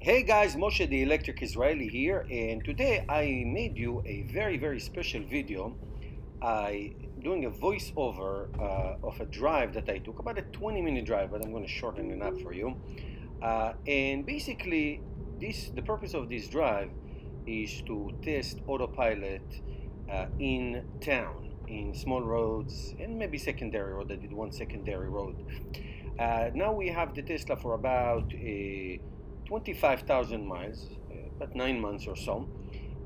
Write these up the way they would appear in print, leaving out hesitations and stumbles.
Hey guys, Moshe the Electric Israeli here, and today I made you a very special video. I doing a voiceover of a drive that I took, about a 20-minute drive, but I'm going to shorten it up for you. And basically, the purpose of this drive is to test autopilot in town, in small roads, and maybe secondary road. I did one secondary road. Now we have the Tesla for about 25,000 miles, about 9 months or so.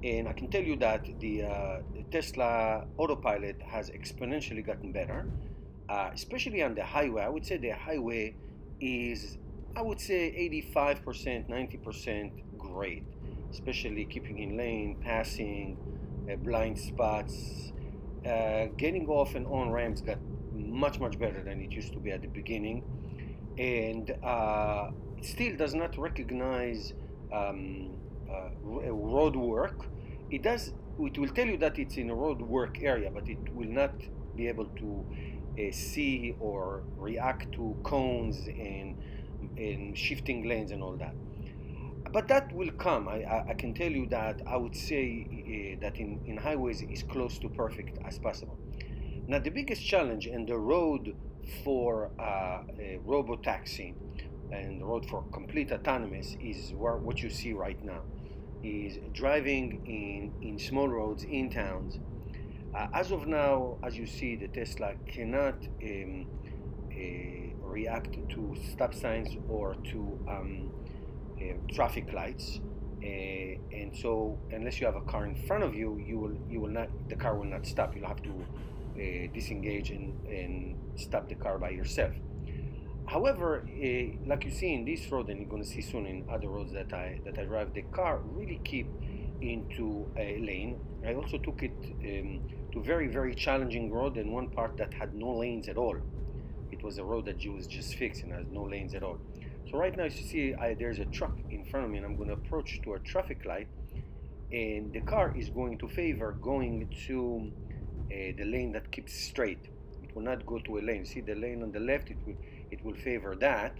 And I can tell you that the Tesla autopilot has exponentially gotten better, especially on the highway. I would say the highway is, I would say 85%, 90% great, especially keeping in lane, passing, blind spots, getting off and on ramps got much better than it used to be at the beginning. And it still does not recognize road work. It does. It will tell you that it's in a road work area, but it will not be able to see or react to cones and shifting lanes and all that. But that will come. I can tell you that. I would say that in highways is close to perfect as possible. Now the biggest challenge in the road for RoboTaxi and the road for complete autonomous is what you see right now, is driving in small roads in towns. As of now, as you see, the Tesla cannot react to stop signs or to traffic lights, and so unless you have a car in front of you, you will not, the car will not stop. You'll have to disengage and stop the car by yourself. However, like you see in this road, and you're going to see soon in other roads that I drive, the car really keep into a lane. I also took it to very challenging road, and one part that had no lanes at all. It was a road that was just fixed and has no lanes at all. So right now, you see, there's a truck in front of me, and I'm going to approach to a traffic light, and the car is going to favor going to the lane that keeps straight. It will not go to a lane. See the lane on the left, it will favor that,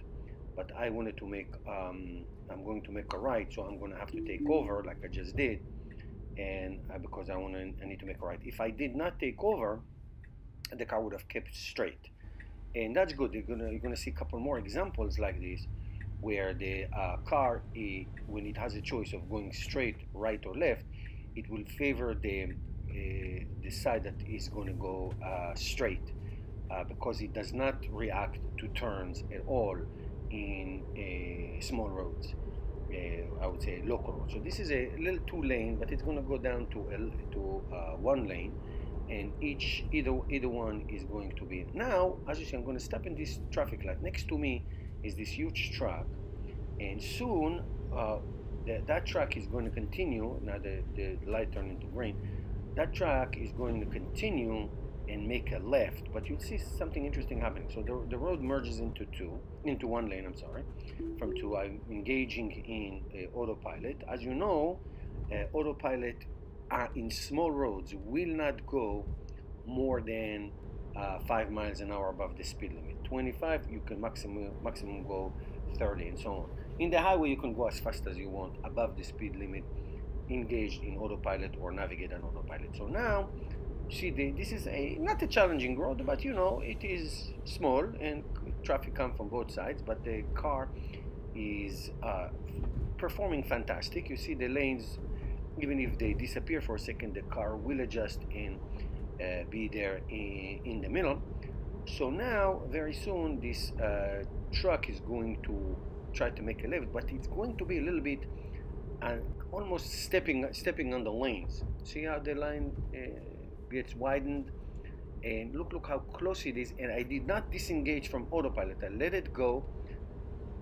but I wanted to make I'm going to make a right, so I'm going to have to take over like I just did, and because I need to make a right. If I did not take over, the car would have kept straight, and that's good. You're gonna see a couple more examples like this, where the car, when it has a choice of going straight, right, or left, it will favor the side that is going to go straight, because it does not react to turns at all in small roads. I would say local roads. So this is a little 2-lane, but it's going to go down to 1 lane, and either one is going to be. Now, as you see, I'm going to stop in this traffic light. Next to me is this huge truck, and soon that truck is going to continue. Now the light turned into green. That truck is going to continue and make a left, but you'll see something interesting happening. So the road merges into 1 lane, I'm sorry, from 2. I'm engaging in autopilot. As you know, autopilot in small roads will not go more than 5 miles an hour above the speed limit. 25, you can maximum go 30, and so on. In the highway, you can go as fast as you want above the speed limit, engaged in autopilot or navigate on autopilot. So now, see, this is not a challenging road, but you know, it is small and traffic comes from both sides, but the car is performing fantastic. You see the lanes, even if they disappear for a second, the car will adjust and be there in the middle. So now, very soon, this truck is going to try to make a left, but it's going to be a little bit almost stepping on the lanes. See how the line gets widened, and look how close it is. And I did not disengage from autopilot. I let it go,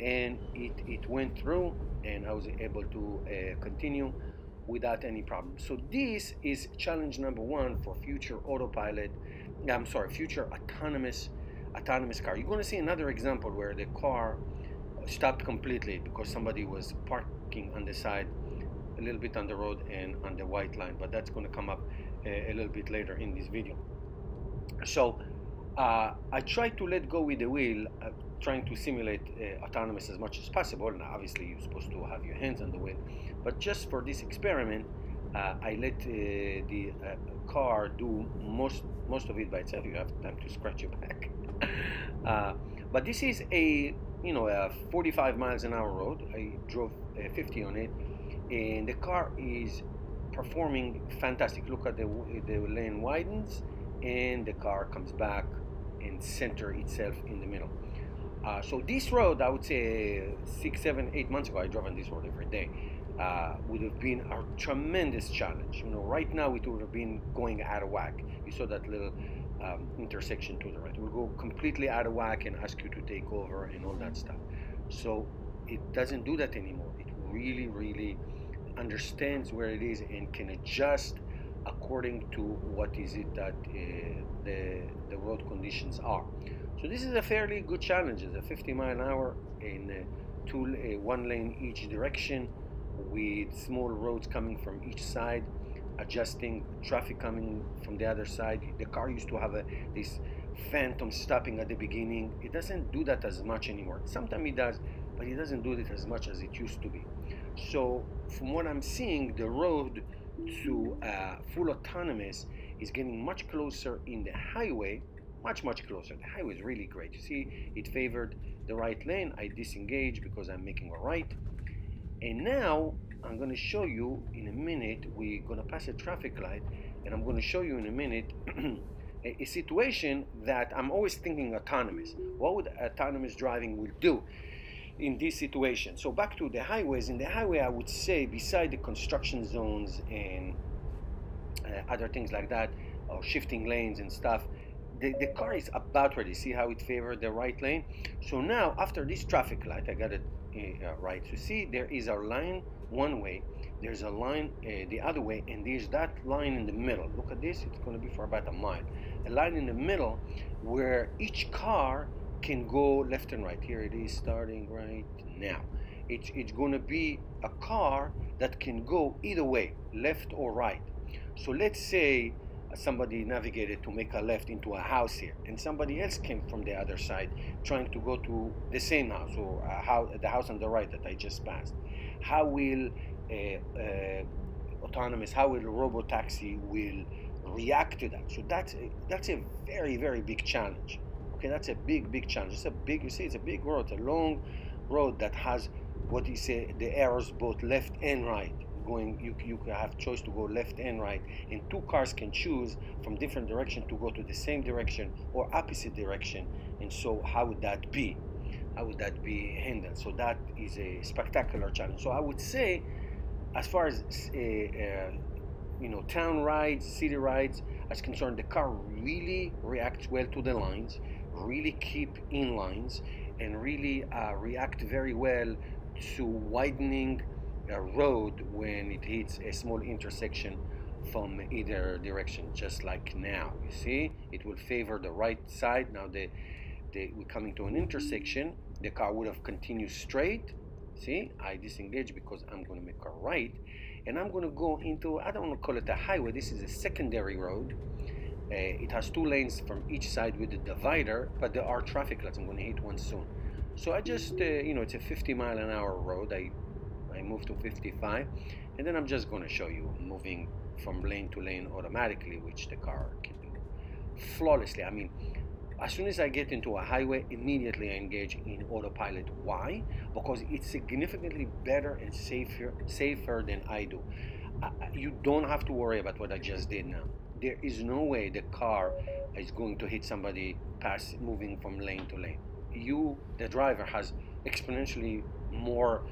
and it went through, and I was able to continue without any problem. So this is challenge number 1 for future autopilot. I'm sorry, future autonomous car. You're going to see another example where the car stopped completely because somebody was parking on the side, a little bit on the road and on the white line, but that's going to come up a little bit later in this video. So I try to let go with the wheel, trying to simulate autonomous as much as possible. Now, obviously, you're supposed to have your hands on the wheel, but just for this experiment, I let the car do most of it by itself. You have time to scratch your back. But this is a 45 miles an hour road. I drove 50 on it, and the car is performing fantastic. Look at the lane widens, and the car comes back and center itself in the middle. So this road, I would say 6, 7, 8 months ago, I drove on this road every day. Would have been a tremendous challenge. Right now it would have been going out of whack. You saw that little intersection to the right. It will go completely out of whack and ask you to take over and all that stuff. So it doesn't do that anymore. It really, really understands where it is and can adjust according to what is it that the road conditions are. So this is a fairly good challenge. It's a 50 mile an hour in one lane each direction, with small roads coming from each side, adjusting traffic coming from the other side. The car used to have this phantom stopping at the beginning. It doesn't do that as much anymore. Sometimes it does, but it doesn't do it as much as it used to be. So from what I'm seeing, the road to full autonomous is getting much closer in the highway, much closer. The highway is really great. You see, it favored the right lane. I disengage because I'm making a right. And now I'm going to show you in a minute, we're going to pass a traffic light, and I'm going to show you in a minute a situation that I'm always thinking autonomous. What would autonomous driving will do in this situation? So back to the highways. In the highway, I would say, beside the construction zones and other things like that, or shifting lanes and stuff, the car is about ready. See how it favored the right lane? So now, after this traffic light, I got it right. So see, there is a line one way, there's a line the other way, and there's that line in the middle. Look at this, it's going to be for about a mile. A line in the middle where each car can go left and right. Here it is starting right now. It's going to be a car that can go either way, left or right. So let's say somebody navigated to make a left into a house here, and somebody else came from the other side trying to go to the same house, or the house on the right that I just passed. How will autonomous, how will RoboTaxi will react to that? So that's a very, very big challenge. Okay, that's a big challenge. It's a big, you see, it's a big road, a long road that has what you say the arrows both left and right. Going, you have choice to go left and right, and two cars can choose from different direction to go to the same direction or opposite direction. And so how would that be? How would that be handled? So that is a spectacular challenge. So I would say, as far as town rides, city rides as concerned, the car really reacts well to the lines, really keep in lines, and really react very well to widening a road when it hits a small intersection from either direction, just like now. You see, it will favor the right side. Now we're coming to an intersection. The car would have continued straight. See, I disengage because I'm going to make a right, and I'm going to go into, I don't want to call it a highway, this is a secondary road. It has two lanes from each side with a divider, but there are traffic lights. I'm going to hit one soon. So I just, it's a 50 mile an hour road. I move to 55, and then I'm just going to show you moving from lane to lane automatically, which the car can do flawlessly. I mean, as soon as I get into a highway, immediately I engage in autopilot. Why? Because it's significantly better and safer than I do. You don't have to worry about what I just did now. There is no way the car is going to hit somebody moving from lane to lane. You, the driver, has exponentially more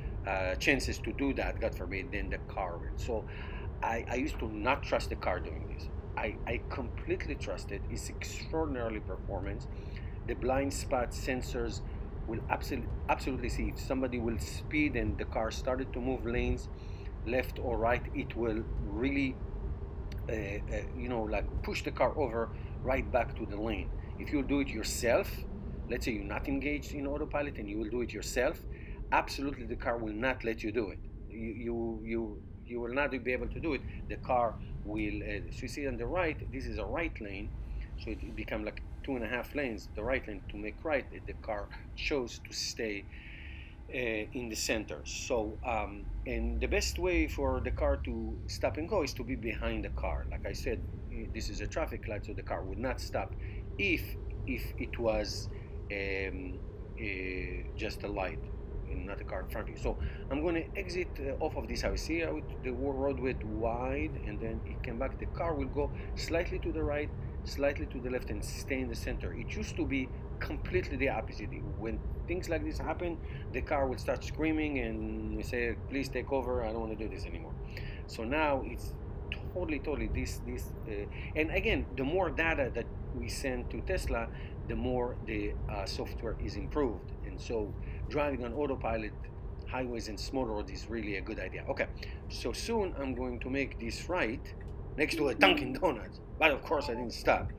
chances to do that, God forbid, than the car will. So I used to not trust the car doing this. I completely trust it. It's extraordinarily performance. The blind spot sensors will absolutely see if somebody will speed and the car started to move lanes left or right, it will really like push the car over right back to the lane. If you do it yourself, let's say you're not engaged in autopilot and you will do it yourself, absolutely the car will not let you do it. You will not be able to do it. The car will, so you see on the right, this is a right lane, so it becomes like 2.5 lanes, the right lane to make right, the car chose to stay in the center. So, and the best way for the car to stop and go is to be behind the car. Like I said, this is a traffic light, so the car would not stop if it was just a light and not a car in front of you. So I'm going to exit off of this house. See how the road went wide, and then it came back. The car will go slightly to the right, slightly to the left, and stay in the center. It used to be completely the opposite. When things like this happen, the car will start screaming and say, please take over, I don't want to do this anymore. So now it's totally this and again, the more data that we send to Tesla, the more the software is improved. And so driving on autopilot highways and small roads is really a good idea. Okay, so soon I'm going to make this right next to a Dunkin' Donuts, but of course I didn't stop.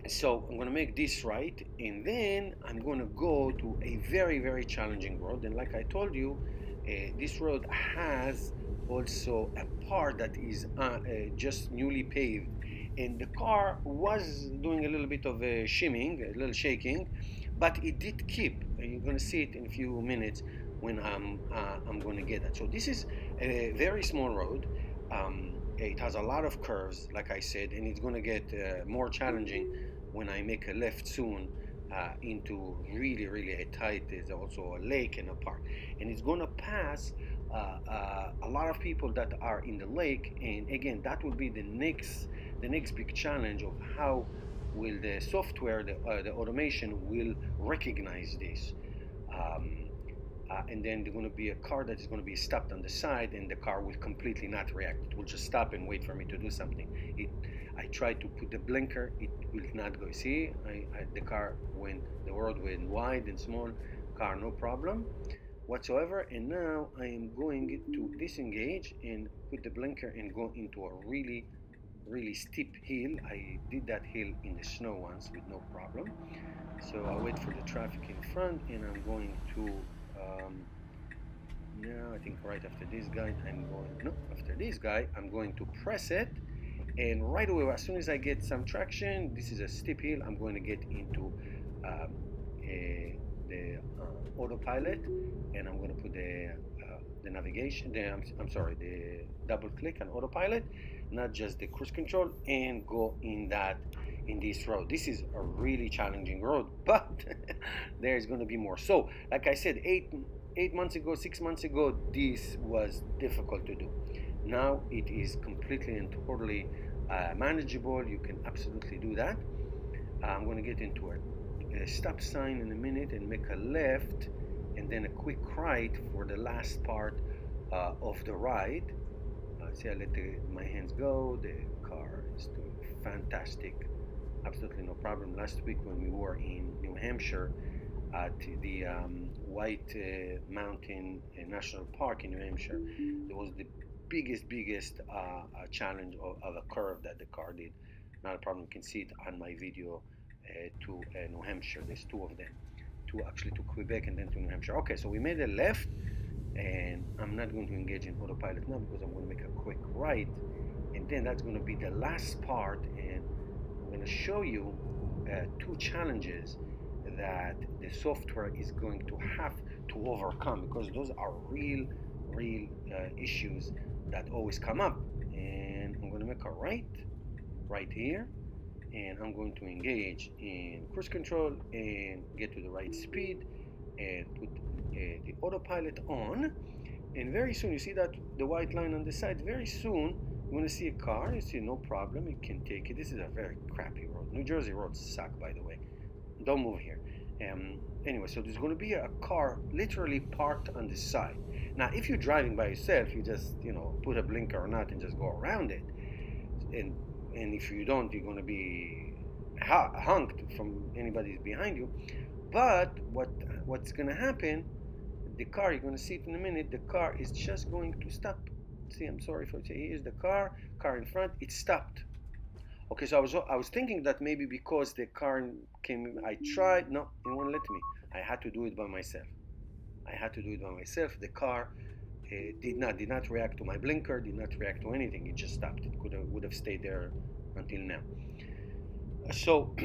So I'm going to make this right, and then I'm going to go to a very challenging road. And like I told you, this road has also a part that is just newly paved, and the car was doing a little bit of shimming, a little shaking, but it did keep. And you're going to see it in a few minutes when I'm going to get that. So this is a very small road. It has a lot of curves, like I said, and it's going to get more challenging when I make a left soon into really a tight. There's also a lake and a park, and it's going to pass a lot of people that are in the lake. And again, that will be the next big challenge of how will the software, the automation will recognize this. And then there's going to be a car that is going to be stopped on the side, and the car will completely not react. It will just stop and wait for me to do something. I tried to put the blinker, it will not go. See, the road went wide and small, car no problem whatsoever. And now I am going to disengage and put the blinker and go into a really steep hill. I did that hill in the snow once with no problem. So I'll wait for the traffic in front, and I'm going to now I think right after this guy I'm going to press it, and right away, as soon as I get some traction, this is a steep hill, I'm going to get into the autopilot, and I'm going to put the navigation, the double click on autopilot, not just the cruise control, and go in this road. This is a really challenging road, but there's going to be more. So like I said, 6 months ago, this was difficult to do. Now it is completely and totally manageable. You can absolutely do that. I'm going to get into a stop sign in a minute and make a left, and then a quick right for the last part of the ride. See, I let my hands go. The car is doing fantastic, absolutely no problem. Last week when we were in New Hampshire at the White Mountain National Park in New Hampshire, there was the biggest challenge of a curve that the car did. Not a problem. You can see it on my video to New Hampshire. There's two of them, actually to Quebec and then to New Hampshire. Okay, so we made a left, and I'm not going to engage in autopilot now because I'm going to make a quick right, and then that's going to be the last part, and I'm going to show you two challenges that the software is going to have to overcome, because those are real issues that always come up. And I'm going to make a right here, and I'm going to engage in cruise control and get to the right speed and put the autopilot on. And very soon, you see that the white line on the side, very soon you're going to see a car. You see, no problem, you can take it. This is a very crappy road. New Jersey roads suck, by the way. Don't move here. Anyway, so there's going to be a car literally parked on the side. Now, if you're driving by yourself, you just, put a blinker or not and just go around it. And if you don't, you're going to be honked from anybody behind you. But what's going to happen, the car, you're going to see it in a minute, the car is just going to stop. See, I'm sorry for saying, here's the car in front, it stopped. Okay, so I was thinking that maybe because the car came, I tried, no, it won't let me. I had to do it by myself. The car did not react to my blinker, did not react to anything. It just stopped. It would have stayed there until now. So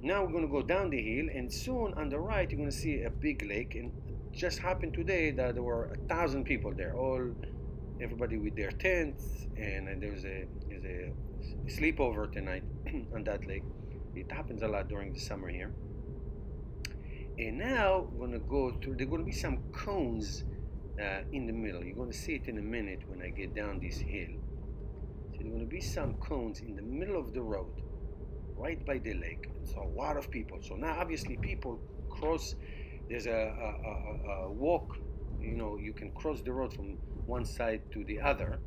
now we're going to go down the hill, and soon on the right you're going to see a big lake. And it just happened today that there were 1,000 people there, everybody with their tents, and there's a sleepover tonight on that lake. It happens a lot during the summer here. And now we're going to go through. There are going to be some cones in the middle. You're going to see it in a minute when I get down this hill. So there are going to be some cones in the middle of the road, right by the lake. It's a lot of people. So now obviously people cross. There's a walk. You know, you can cross the road from one side to the other.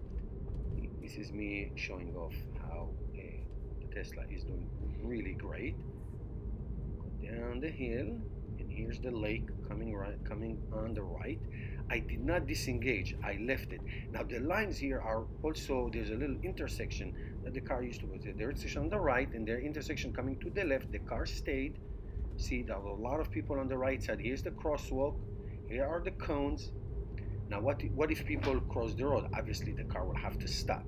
This is me showing off how the Tesla is doing really great. Go down the hill, and here's the lake coming on the right. I did not disengage, I left it. Now the lines here are also, there's a little intersection that the car used to go to. The intersection on the right and the intersection coming to the left, the car stayed. See, there are a lot of people on the right side. Here's the crosswalk, here are the cones. Now what if people cross the road? Obviously the car will have to stop.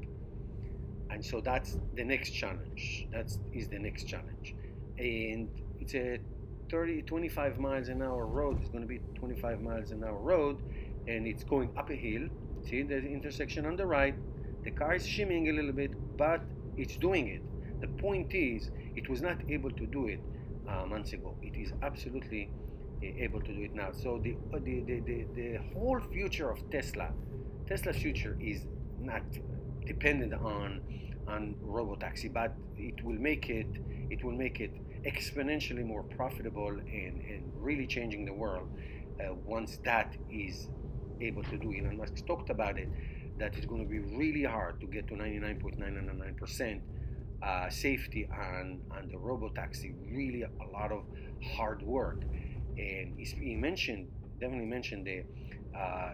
And so that's the next challenge. That is the next challenge. And it's a 25 miles an hour road. It's going to be 25 miles an hour road, and it's going up a hill. See the intersection on the right. The car is shimmying a little bit, but it's doing it. The point is, it was not able to do it months ago. It is absolutely able to do it now. So the whole future of Tesla's future is not dependent on RoboTaxi, but it will make it exponentially more profitable and really changing the world once that is able to do. Elon Musk talked about it, that it's going to be really hard to get to 99.999% safety on the RoboTaxi. Really a lot of hard work. And he definitely mentioned the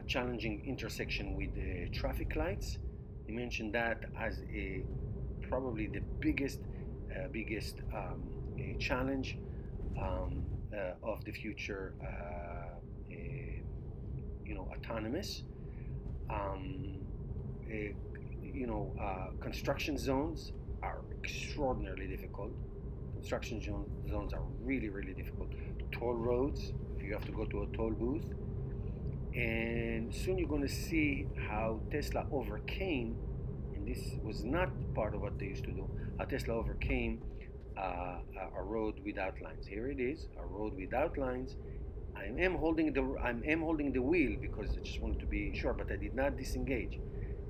challenging intersection with the traffic lights. He mentioned that as probably the biggest challenge of the future, autonomous. Construction zones are extraordinarily difficult. Construction zones are really, really difficult. Toll roads, you have to go to a toll booth. And soon you're going to see how Tesla overcame, and this was not part of what they used to do, how Tesla overcame a road without lines. Here it is, a road without lines. I am holding the wheel because I just wanted to be sure, but I did not disengage.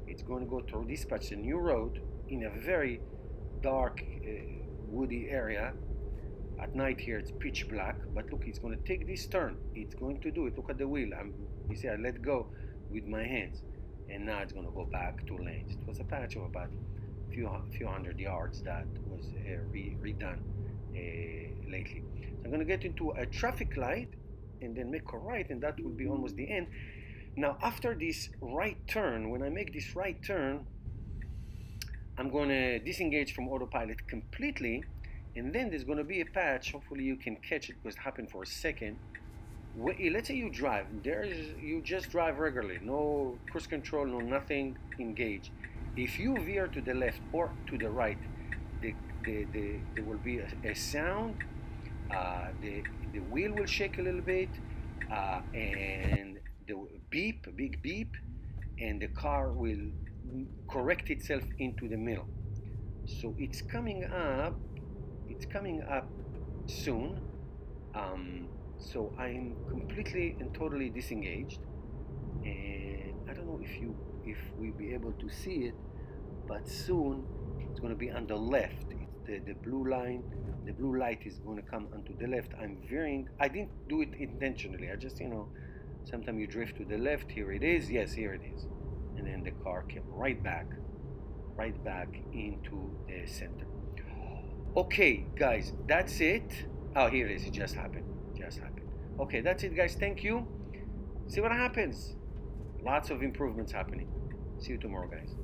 It's going to go through this patch, a new road in a very dark, woody area. At night here it's pitch black, but look, it's going to take this turn. It's going to do it. Look at the wheel. You see, I let go with my hands, and now it's going to go back 2 lanes. It was a patch of about a few hundred yards that was redone lately. So I'm going to get into a traffic light and then make a right, and that will be almost the end. Now after this right turn, when I make this right turn, I'm going to disengage from autopilot completely, and then there's going to be a patch. Hopefully you can catch it because it happened for a second. Let's say you drive. You just drive regularly, no cruise control, no nothing, engage. If you veer to the left or to the right, there will be a sound. The wheel will shake a little bit, and the big beep, and the car will correct itself into the middle. So it's coming up soon. So I'm completely and totally disengaged, and I don't know if we'll be able to see it, but soon it's going to be on the left. It's the blue line. The blue light is going to come onto the left. I'm veering. I didn't do it intentionally. I just, sometimes you drift to the left. Here it is. Yes, here it is. And then the car came right back into the center. Okay, guys, that's it. Oh, here it is. It just happened. Okay, that's it, guys. Thank you. See what happens. Lots of improvements happening. See you tomorrow, guys.